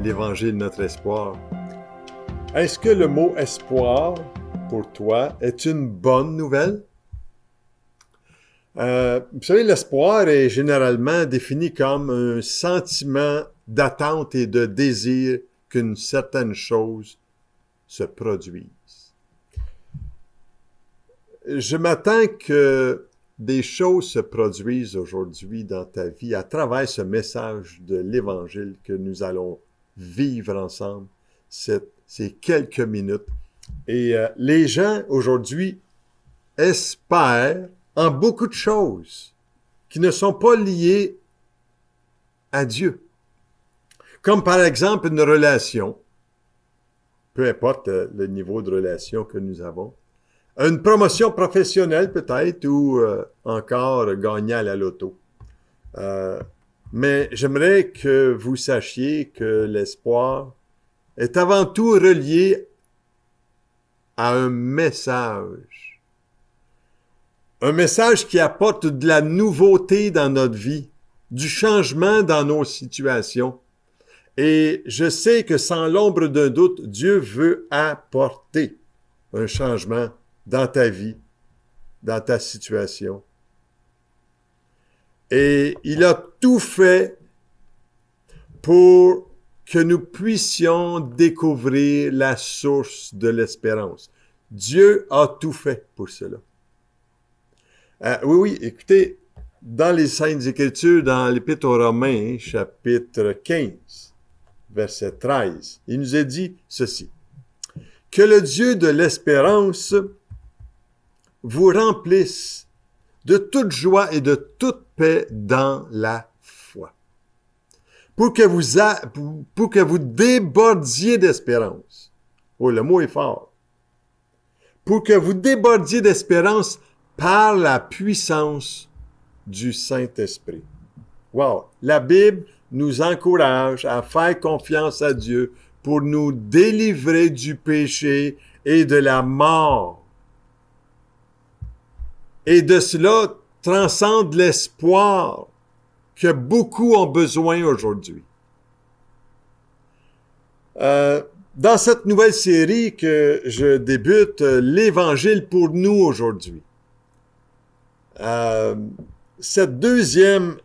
l'Évangile notre espoir. Est-ce que le mot espoir, pour toi, est une bonne nouvelle? Vous savez, l'espoir est généralement défini comme un sentiment d'attente et de désir qu'une certaine chose se produise. Je m'attends que des choses se produisent aujourd'hui dans ta vie à travers ce message de l'Évangile que nous allons vivre ensemble ces quelques minutes. Et les gens aujourd'hui espèrent en beaucoup de choses qui ne sont pas liées à Dieu. Comme par exemple une relation, peu importe le niveau de relation que nous avons, une promotion professionnelle peut-être ou encore gagner à la loto. Mais j'aimerais que vous sachiez que l'espoir est avant tout relié à un message. Un message qui apporte de la nouveauté dans notre vie, du changement dans nos situations. Et je sais que sans l'ombre d'un doute, Dieu veut apporter un changement dans ta vie, dans ta situation. Et il a tout fait pour que nous puissions découvrir la source de l'espérance. Dieu a tout fait pour cela. Oui, écoutez, dans les Saintes Écritures, dans l'Épître aux Romains, chapitre 15, verset 13, il nous est dit ceci. « Que le Dieu de l'espérance vous remplisse de toute joie et de toute paix dans la foi, pour que vous débordiez d'espérance. » Oh, le mot est fort. « Pour que vous débordiez d'espérance par la puissance du Saint-Esprit. » Wow! La Bible nous encourage à faire confiance à Dieu pour nous délivrer du péché et de la mort. Et de cela transcende l'espoir que beaucoup ont besoin aujourd'hui. Dans cette nouvelle série que je débute, l'Évangile pour nous aujourd'hui. Cette deuxième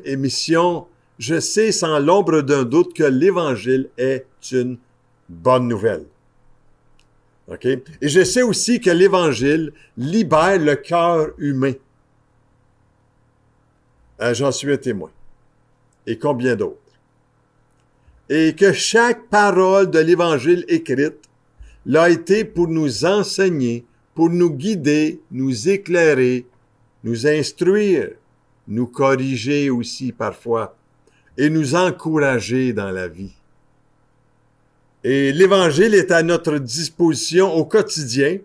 émission, je sais sans l'ombre d'un doute que l'Évangile est une bonne nouvelle. OK? Et je sais aussi que l'Évangile libère le cœur humain. J'en suis un témoin. Et combien d'autres? Et que chaque parole de l'Évangile écrite l'a été pour nous enseigner, pour nous guider, nous éclairer, nous instruire, nous corriger aussi parfois, et nous encourager dans la vie. Et l'Évangile est à notre disposition au quotidien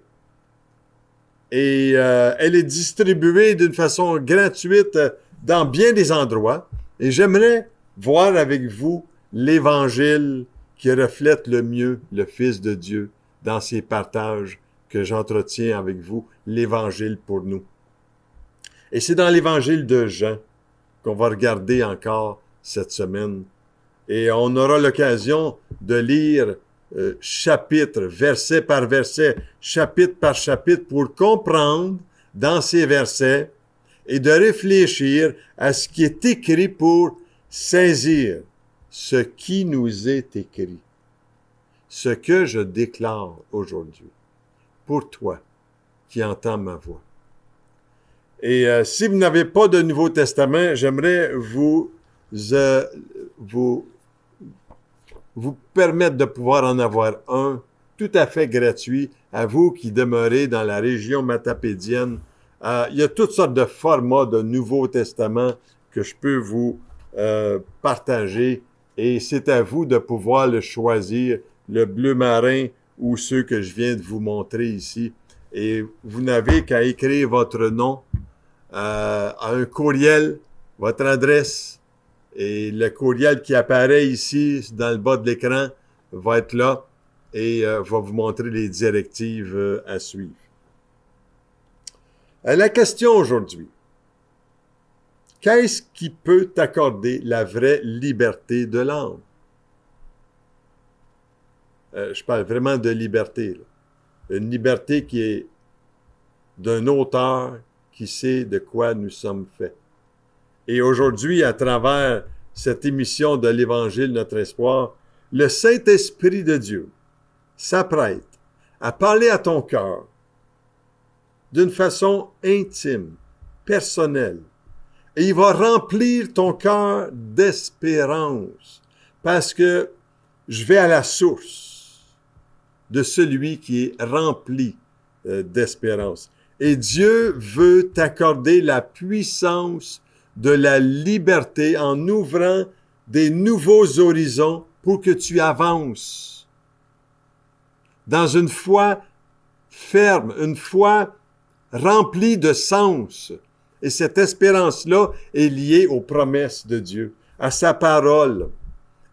et elle est distribuée d'une façon gratuite dans bien des endroits. Et j'aimerais voir avec vous l'Évangile qui reflète le mieux le Fils de Dieu dans ces partages que j'entretiens avec vous, l'Évangile pour nous. Et c'est dans l'Évangile de Jean qu'on va regarder encore cette semaine. Et on aura l'occasion de lire chapitre, verset par verset, chapitre par chapitre, pour comprendre dans ces versets et de réfléchir à ce qui est écrit pour saisir ce qui nous est écrit. Ce que je déclare aujourd'hui pour toi qui entends ma voix. Et si vous n'avez pas de Nouveau Testament, j'aimerais vous permettre de pouvoir en avoir un tout à fait gratuit à vous qui demeurez dans la région matapédienne. Il y a toutes sortes de formats de Nouveau Testament que je peux vous partager et c'est à vous de pouvoir le choisir, le bleu marin ou ceux que je viens de vous montrer ici. Et vous n'avez qu'à écrire votre nom à un courriel, votre adresse, et le courriel qui apparaît ici dans le bas de l'écran va être là et va vous montrer les directives à suivre. La question aujourd'hui. Qu'est-ce qui peut t'accorder la vraie liberté de l'âme? Je parle vraiment de liberté, là. Une liberté qui est d'un auteur qui sait de quoi nous sommes faits. Et aujourd'hui, à travers cette émission de l'Évangile, notre espoir, le Saint-Esprit de Dieu s'apprête à parler à ton cœur d'une façon intime, personnelle. Et il va remplir ton cœur d'espérance parce que je vais à la source de celui qui est rempli d'espérance. Et Dieu veut t'accorder la puissance de la liberté en ouvrant des nouveaux horizons pour que tu avances dans une foi ferme, une foi remplie de sens. Et cette espérance-là est liée aux promesses de Dieu, à sa parole.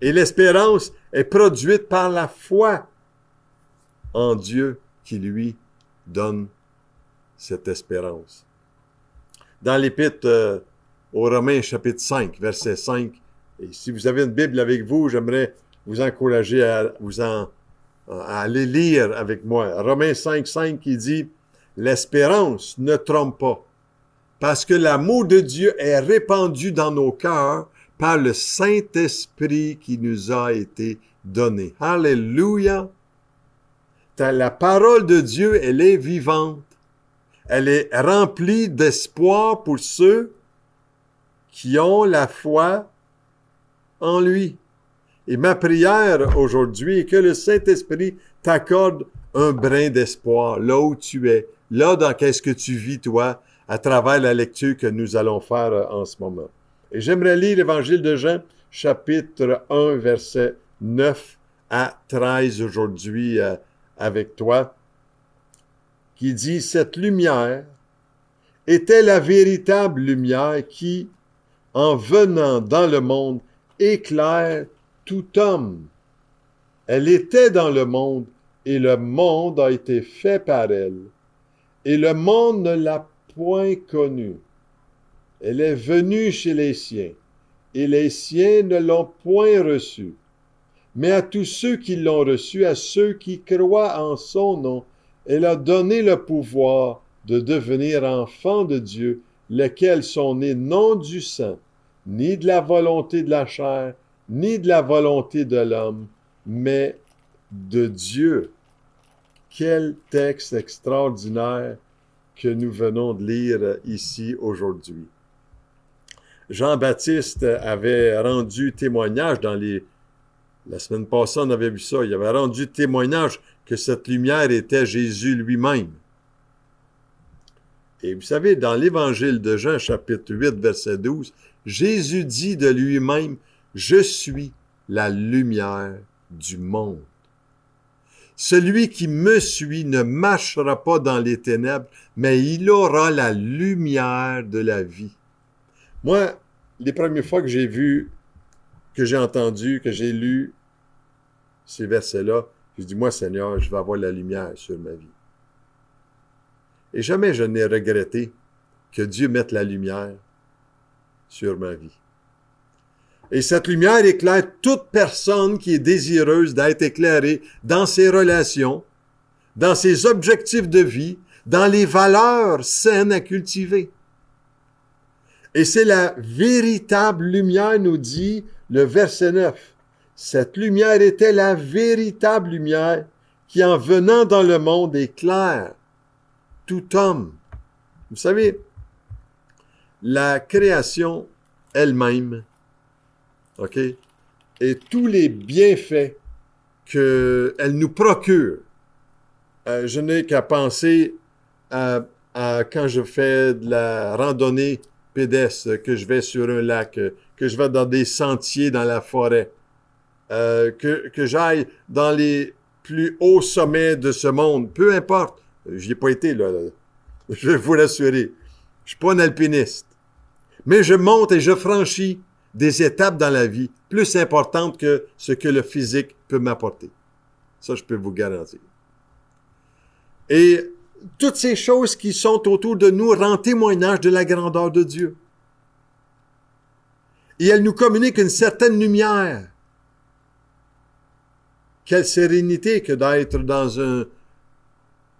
Et l'espérance est produite par la foi en Dieu qui lui donne cette espérance. Dans l'Épître aux Romains, chapitre 5, verset 5, et si vous avez une Bible avec vous, j'aimerais vous encourager à aller lire avec moi. Romains 5, 5 qui dit « L'espérance ne trompe pas, parce que l'amour de Dieu est répandu dans nos cœurs par le Saint-Esprit qui nous a été donné. » Alléluia! La parole de Dieu, elle est vivante. Elle est remplie d'espoir pour ceux qui ont la foi en lui. Et ma prière aujourd'hui est que le Saint-Esprit t'accorde un brin d'espoir là où tu es, là dans qu'est-ce que tu vis toi, à travers la lecture que nous allons faire en ce moment. Et j'aimerais lire l'Évangile de Jean, chapitre 1, verset 9 à 13 aujourd'hui avec toi, qui dit « Cette lumière était la véritable lumière qui, en venant dans le monde, éclaire tout homme. Elle était dans le monde, et le monde a été fait par elle. Et le monde ne l'a point connue. Elle est venue chez les siens, et les siens ne l'ont point reçue. Mais à tous ceux qui l'ont reçue, à ceux qui croient en son nom, elle a donné le pouvoir de devenir enfants de Dieu, lesquels sont nés non du sang, ni de la volonté de la chair, ni de la volonté de l'homme, mais de Dieu. » Quel texte extraordinaire que nous venons de lire ici aujourd'hui. Jean-Baptiste avait rendu témoignage la semaine passée, on avait vu ça, il avait rendu témoignage que cette lumière était Jésus lui-même. Et vous savez, dans l'Évangile de Jean, chapitre 8, verset 12, Jésus dit de lui-même, « Je suis la lumière du monde. Celui qui me suit ne marchera pas dans les ténèbres, mais il aura la lumière de la vie. » Moi, les premières fois que j'ai vu, que j'ai entendu, que j'ai lu ces versets-là, je dis, moi, Seigneur, je vais avoir la lumière sur ma vie. Et jamais je n'ai regretté que Dieu mette la lumière sur ma vie. Et cette lumière éclaire toute personne qui est désireuse d'être éclairée dans ses relations, dans ses objectifs de vie, dans les valeurs saines à cultiver. Et c'est la véritable lumière, nous dit le verset 9. Cette lumière était la véritable lumière qui, en venant dans le monde, éclaire tout homme. Vous savez, la création elle-même, OK, et tous les bienfaits qu'elle nous procure, je n'ai qu'à penser à quand je fais de la randonnée pédestre, que je vais sur un lac, que je vais dans des sentiers dans la forêt, que j'aille dans les plus hauts sommets de ce monde, peu importe. J'y ai pas été, là. Je vais vous rassurer. Je suis pas un alpiniste. Mais je monte et je franchis des étapes dans la vie plus importantes que ce que le physique peut m'apporter. Ça, je peux vous garantir. Et toutes ces choses qui sont autour de nous rendent témoignage de la grandeur de Dieu. Et elle nous communique une certaine lumière. Quelle sérénité que d'être dans un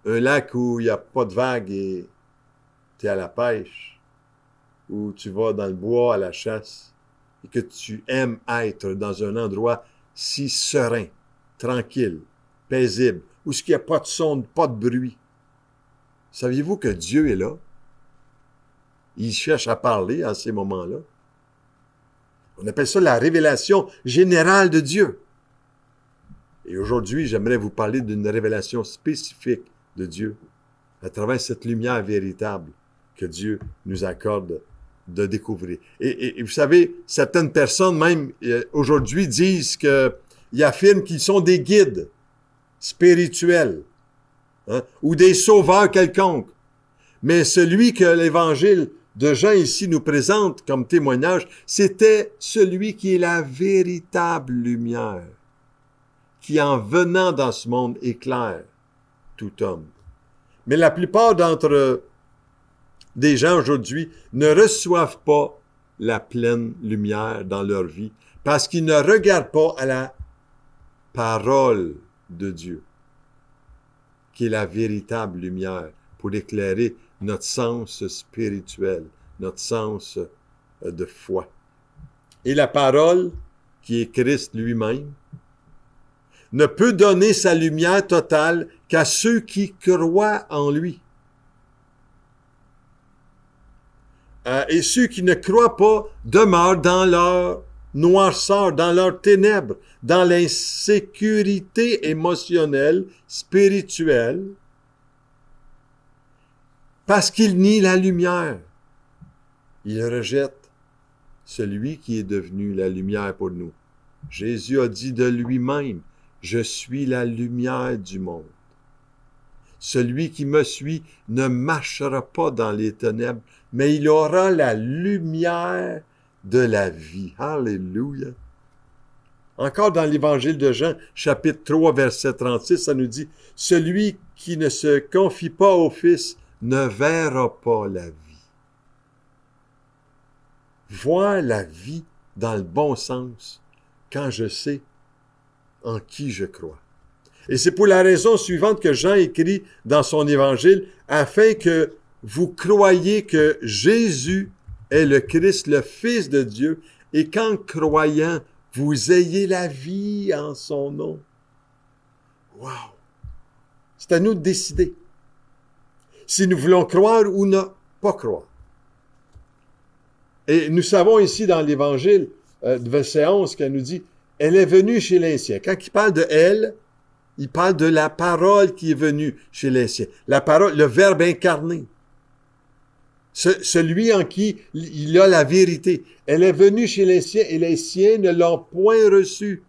lac où il n'y a pas de vagues et tu es à la pêche, où tu vas dans le bois à la chasse, et que tu aimes être dans un endroit si serein, tranquille, paisible, où il n'y a pas de son, pas de bruit. Saviez-vous que Dieu est là? Il cherche à parler à ces moments-là. On appelle ça la révélation générale de Dieu. Et aujourd'hui, j'aimerais vous parler d'une révélation spécifique de Dieu à travers cette lumière véritable que Dieu nous accorde de découvrir. Et vous savez, certaines personnes même aujourd'hui disent ils affirment qu'ils sont des guides spirituels, hein, ou des sauveurs quelconques. Mais celui que l'Évangile de Jean ici nous présente comme témoignage, c'était celui qui est la véritable lumière, qui en venant dans ce monde éclaire tout homme. Mais la plupart d'entre des gens aujourd'hui ne reçoivent pas la pleine lumière dans leur vie parce qu'ils ne regardent pas à la parole de Dieu, qui est la véritable lumière pour éclairer notre sens spirituel, notre sens de foi. Et la parole, qui est Christ lui-même, ne peut donner sa lumière totale qu'à ceux qui croient en lui. Et ceux qui ne croient pas demeurent dans leur noirceur, dans leurs ténèbres, dans l'insécurité émotionnelle, spirituelle, parce qu'ils nient la lumière. Ils rejettent celui qui est devenu la lumière pour nous. Jésus a dit de lui-même, « Je suis la lumière du monde. Celui qui me suit ne marchera pas dans les ténèbres, mais il aura la lumière de la vie. » Alléluia! Encore dans l'Évangile de Jean, chapitre 3, verset 36, ça nous dit, « Celui qui ne se confie pas au Fils ne verra pas la vie. » Voir la vie dans le bon sens quand je sais en qui je crois. Et c'est pour la raison suivante que Jean écrit dans son évangile, afin que vous croyiez que Jésus est le Christ, le Fils de Dieu, et qu'en croyant, vous ayez la vie en son nom. Wow! C'est à nous de décider si nous voulons croire ou ne pas croire. Et nous savons ici dans l'Évangile, verset 11, qu'elle nous dit, « Elle est venue chez les siens. » Quand il parle de « elle », il parle de la parole qui est venue chez les siens. La parole, le Verbe incarné. Celui en qui il a la vérité. Elle est venue chez les siens et les siens ne l'ont point reçue.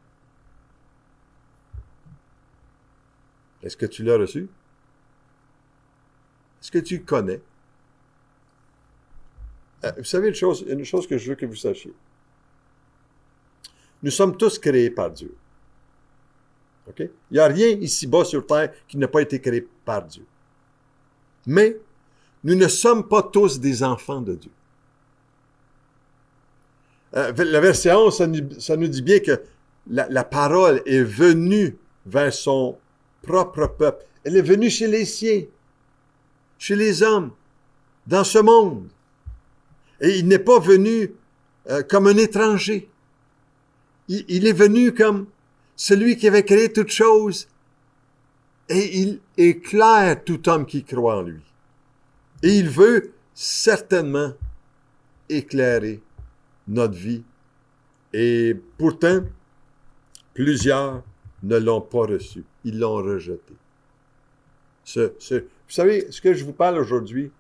Est-ce que tu l'as reçu? Est-ce que tu le connais? Vous savez une chose que je veux que vous sachiez. Nous sommes tous créés par Dieu. OK? Il n'y a rien ici-bas sur terre qui n'a pas été créé par Dieu. Mais nous ne sommes pas tous des enfants de Dieu. Le verset 11, ça nous dit bien que la parole est venue vers son propre peuple. Elle est venue chez les siens, chez les hommes, dans ce monde. Et il n'est pas venu comme un étranger. Il est venu comme celui qui avait créé toutes choses. Et il éclaire tout homme qui croit en lui. Et il veut certainement éclairer notre vie. Et pourtant, plusieurs ne l'ont pas reçu. Ils l'ont rejeté. Vous savez, ce que je vous parle aujourd'hui,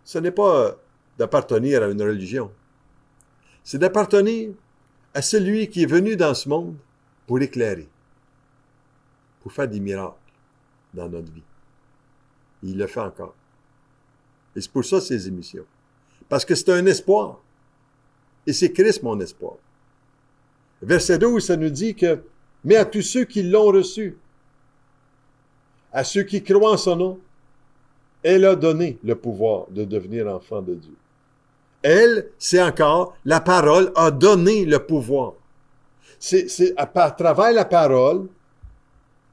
ce n'est pas d'appartenir à une religion. C'est d'appartenir à celui qui est venu dans ce monde pour éclairer, pour faire des miracles dans notre vie. Et il le fait encore. Et c'est pour ça ces émissions. Parce que c'est un espoir. Et c'est Christ mon espoir. Verset 12, ça nous dit que « Mais à tous ceux qui l'ont reçu, à ceux qui croient en son nom, elle a donné le pouvoir de devenir enfant de Dieu. » Elle, c'est encore, la parole a donné le pouvoir. C'est à travers la parole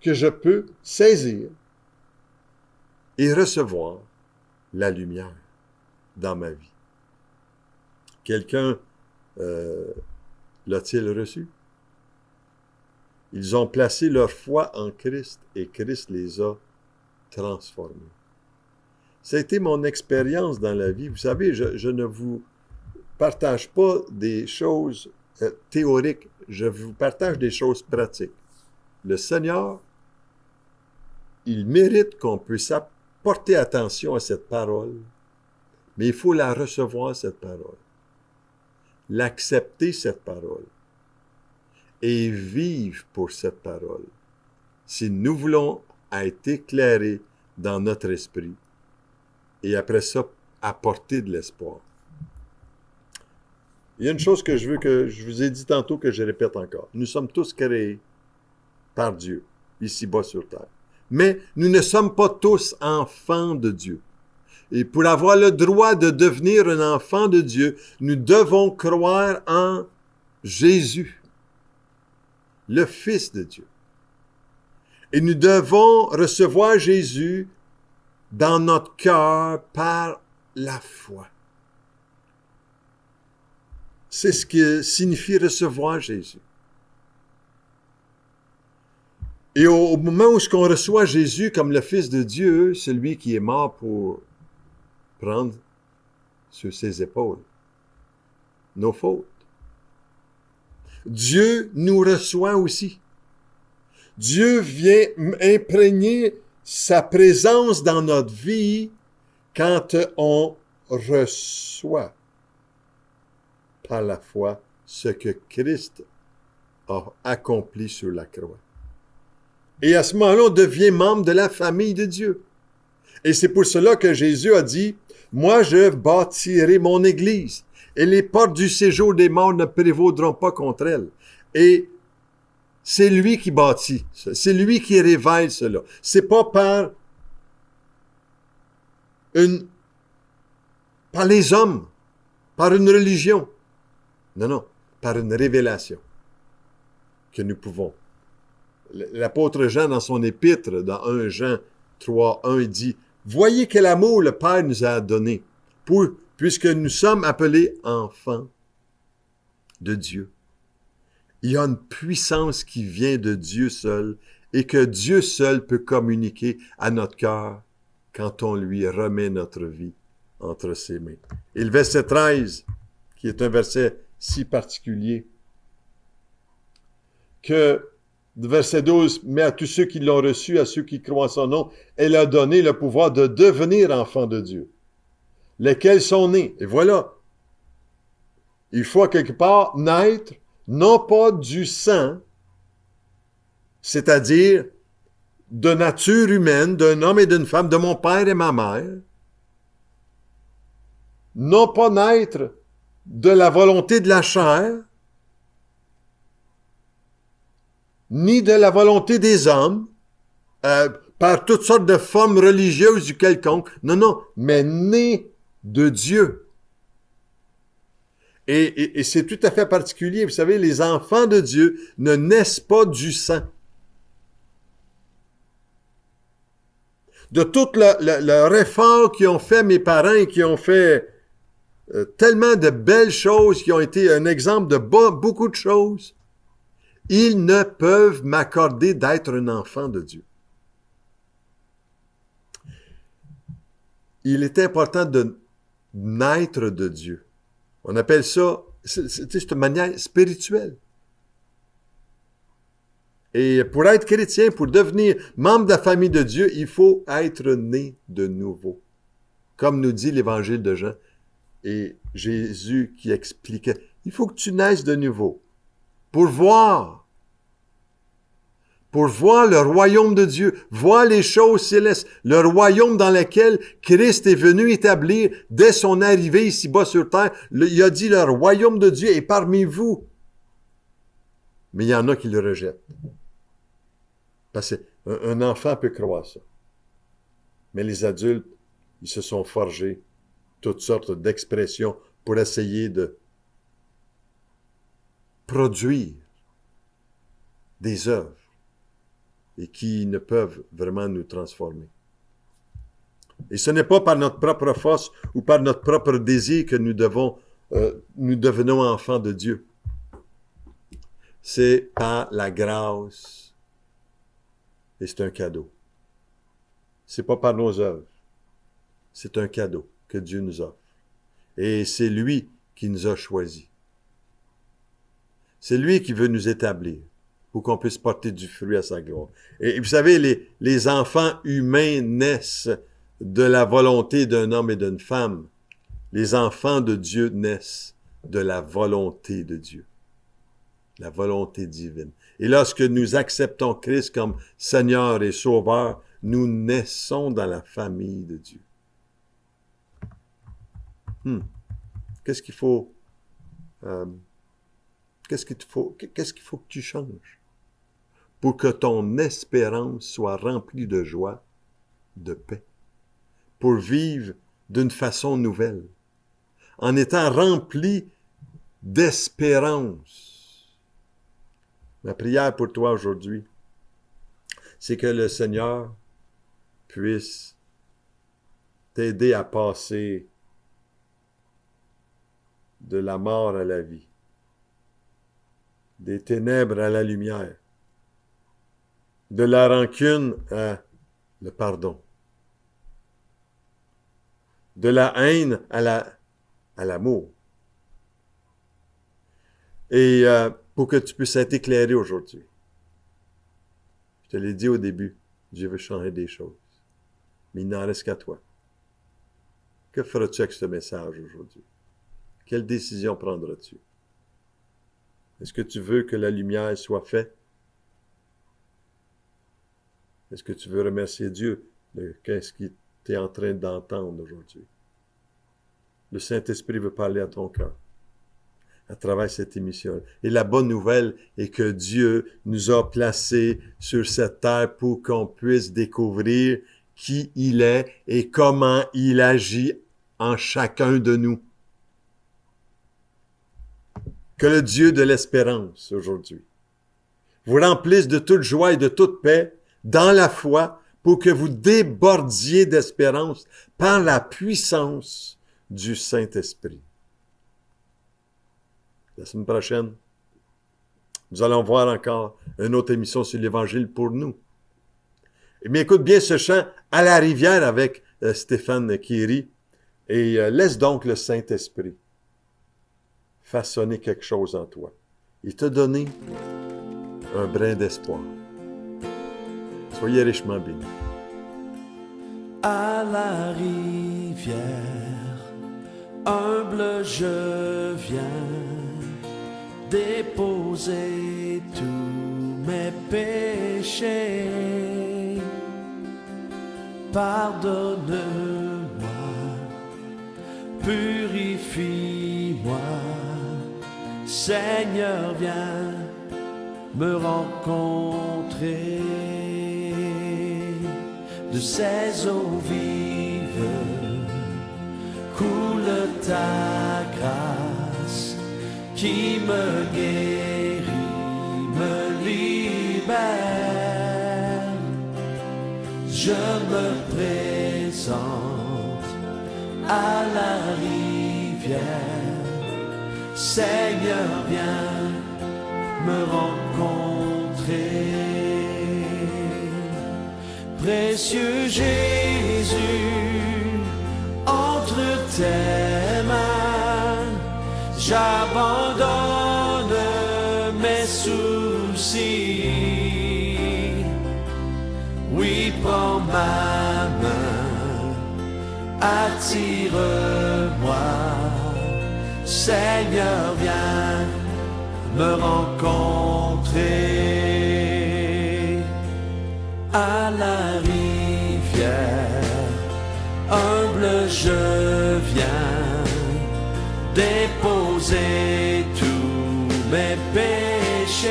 que je peux saisir et recevoir la lumière dans ma vie. Quelqu'un l'a-t-il reçu? Ils ont placé leur foi en Christ et Christ les a transformés. Ça a été mon expérience dans la vie. Vous savez, je ne vous partage pas des choses théoriques, je vous partage des choses pratiques. Le Seigneur, il mérite qu'on puisse porter attention à cette parole, mais il faut la recevoir, cette parole, l'accepter, cette parole, et vivre pour cette parole. Si nous voulons être éclairés dans notre esprit, et après ça, apporter de l'espoir. Il y a une chose que je vous ai dit tantôt que je répète encore. Nous sommes tous créés par Dieu, ici-bas sur terre. Mais nous ne sommes pas tous enfants de Dieu. Et pour avoir le droit de devenir un enfant de Dieu, nous devons croire en Jésus, le Fils de Dieu. Et nous devons recevoir Jésus dans notre cœur par la foi. C'est ce que signifie recevoir Jésus. Et au moment où on reçoit Jésus comme le Fils de Dieu, celui qui est mort pour prendre sur ses épaules nos fautes, Dieu nous reçoit aussi. Dieu vient imprégner sa présence dans notre vie quand on reçoit par la foi ce que Christ a accompli sur la croix. Et à ce moment-là, on devient membre de la famille de Dieu. Et c'est pour cela que Jésus a dit, « Moi, je bâtirai mon Église, et les portes du séjour des morts ne prévaudront pas contre elle. » Et c'est lui qui bâtit, c'est lui qui révèle cela. C'est pas par les hommes, par une religion. Non, non, par une révélation que nous pouvons. L'apôtre Jean, dans son épître, dans 1 Jean 3:1, il dit, « Voyez quel amour le Père nous a donné, puisque nous sommes appelés enfants de Dieu. » Il y a une puissance qui vient de Dieu seul et que Dieu seul peut communiquer à notre cœur quand on lui remet notre vie entre ses mains. Et le verset 13, qui est un verset si particulier, que le verset 12, « Mais à tous ceux qui l'ont reçu, à ceux qui croient en son nom, elle a donné le pouvoir de devenir enfants de Dieu, lesquels sont nés. » Et voilà, il faut quelque part naître, non pas du sang, c'est-à-dire de nature humaine, d'un homme et d'une femme, de mon père et ma mère, non pas naître de la volonté de la chair, ni de la volonté des hommes, par toutes sortes de formes religieuses ou quelconques. Non, non, mais né de Dieu. Et c'est tout à fait particulier. Vous savez, les enfants de Dieu ne naissent pas du sang. De tout le effort qu'ils ont fait mes parents et qui ont fait tellement de belles choses, qui ont été un exemple de beaucoup de choses, ils ne peuvent m'accorder d'être un enfant de Dieu. Il est important de naître de Dieu. On appelle ça, c'est une manière spirituelle. Et pour être chrétien, pour devenir membre de la famille de Dieu, il faut être né de nouveau. Comme nous dit l'Évangile de Jean et Jésus qui expliquait, il faut que tu naisses de nouveau pour voir le royaume de Dieu, voir les choses célestes, le royaume dans lequel Christ est venu établir dès son arrivée ici-bas sur terre. Il a dit, le royaume de Dieu est parmi vous. Mais il y en a qui le rejettent. Parce qu'un enfant peut croire ça. Mais les adultes, ils se sont forgés toutes sortes d'expressions pour essayer de produire des œuvres et qui ne peuvent vraiment nous transformer. Et ce n'est pas par notre propre force ou par notre propre désir que nous devenons enfants de Dieu. C'est par la grâce et c'est un cadeau. C'est pas par nos œuvres. C'est un cadeau que Dieu nous offre. Et c'est lui qui nous a choisis. C'est lui qui veut nous établir pour qu'on puisse porter du fruit à sa gloire. Et vous savez, les enfants humains naissent de la volonté d'un homme et d'une femme. Les enfants de Dieu naissent de la volonté de Dieu. La volonté divine. Et lorsque nous acceptons Christ comme Seigneur et Sauveur, nous naissons dans la famille de Dieu. Qu'est-ce qu'il faut que tu changes pour que ton espérance soit remplie de joie, de paix, pour vivre d'une façon nouvelle, en étant rempli d'espérance. Ma prière pour toi aujourd'hui, c'est que le Seigneur puisse t'aider à passer de la mort à la vie, des ténèbres à la lumière, de la rancune à le pardon, de la haine à l'amour. Et pour que tu puisses être éclairé aujourd'hui. Je te l'ai dit au début, Dieu veut changer des choses. Mais il n'en reste qu'à toi. Que feras-tu avec ce message aujourd'hui? Quelle décision prendras-tu? Est-ce que tu veux que la lumière soit faite? Est-ce que tu veux remercier Dieu de qu'est-ce qu'il t'est en train d'entendre aujourd'hui? Le Saint-Esprit veut parler à ton cœur à travers cette émission. Et la bonne nouvelle est que Dieu nous a placés sur cette terre pour qu'on puisse découvrir qui il est et comment il agit en chacun de nous. Que le Dieu de l'espérance aujourd'hui vous remplisse de toute joie et de toute paix dans la foi pour que vous débordiez d'espérance par la puissance du Saint-Esprit. La semaine prochaine, nous allons voir encore une autre émission sur l'Évangile pour nous. Mais écoute bien ce chant « À la rivière » avec Stéphane Kéry et laisse donc le Saint-Esprit façonner quelque chose en toi et te donner un brin d'espoir. Soyez richement bénis. À la rivière, humble je viens déposer tous mes péchés. Pardonne-moi, purifie-moi, Seigneur, viens me rencontrer. De ces eaux vives coule ta grâce qui me guérit, me libère. Je me présente à la rivière. Seigneur, viens me rencontrer. Précieux Jésus, entre tes mains, j'abandonne mes soucis. Oui, prends ma main, attire-moi. Seigneur, viens me rencontrer. À la rivière, humble je viens déposer tous mes péchés.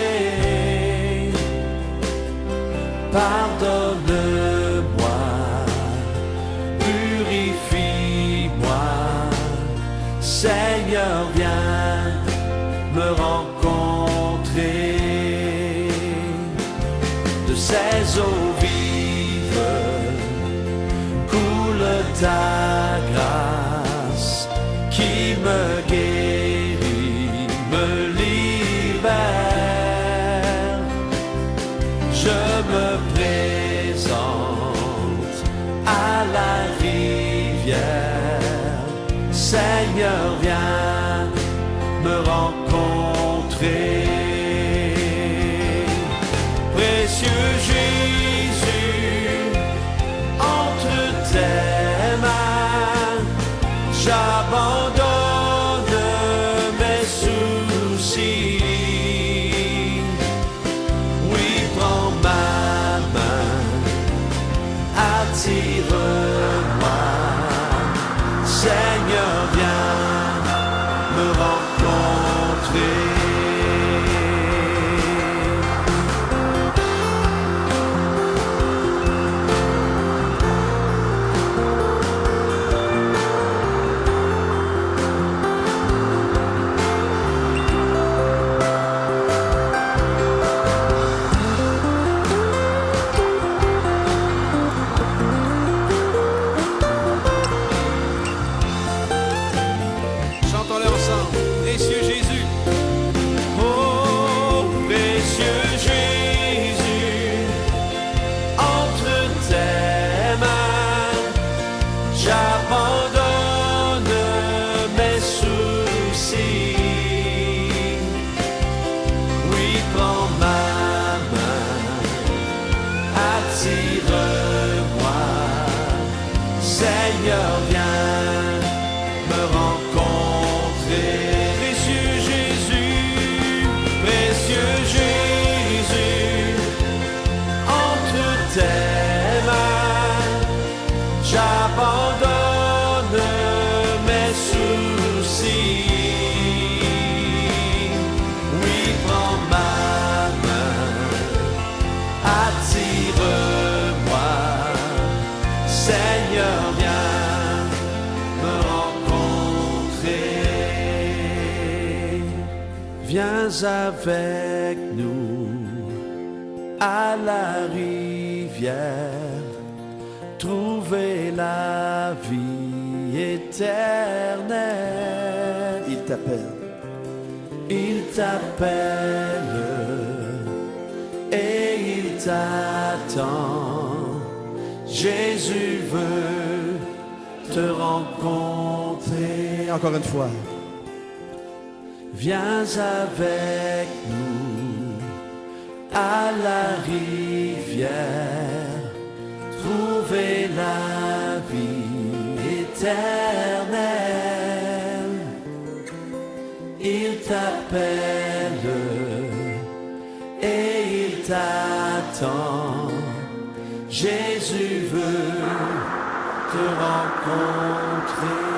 Pardonne-moi, purifie-moi, Seigneur. ta grâce qui me guérit, me libère. Je me présente à la rivière. Seigneur, viens me rencontrer. Précieux Jésus, entre tes mains, j'abandonne mes soucis. Oui, prends ma main, attire-moi. Seigneur, viens me rencontrer. Chantons-le ensemble, précieux Jésus. Oh, précieux Jésus, entre tes mains, j'abandonne mes soucis. Oui, prends ma main, attire-moi. Seigneur, viens me rencontrer. Précieux Jésus, précieux Jésus, entre tes mains, j'abandonne mes soucis. Oui, prends ma main, attire-moi. Seigneur, viens me rencontrer. Viens avec nous à la rivière, trouver la vie éternelle. Il t'appelle. Il t'appelle et il t'attend. Jésus veut te rencontrer. Et encore une fois. Viens avec nous à la rivière, trouver la vie éternelle. Il t'appelle et il t'attend. Jésus veut te rencontrer.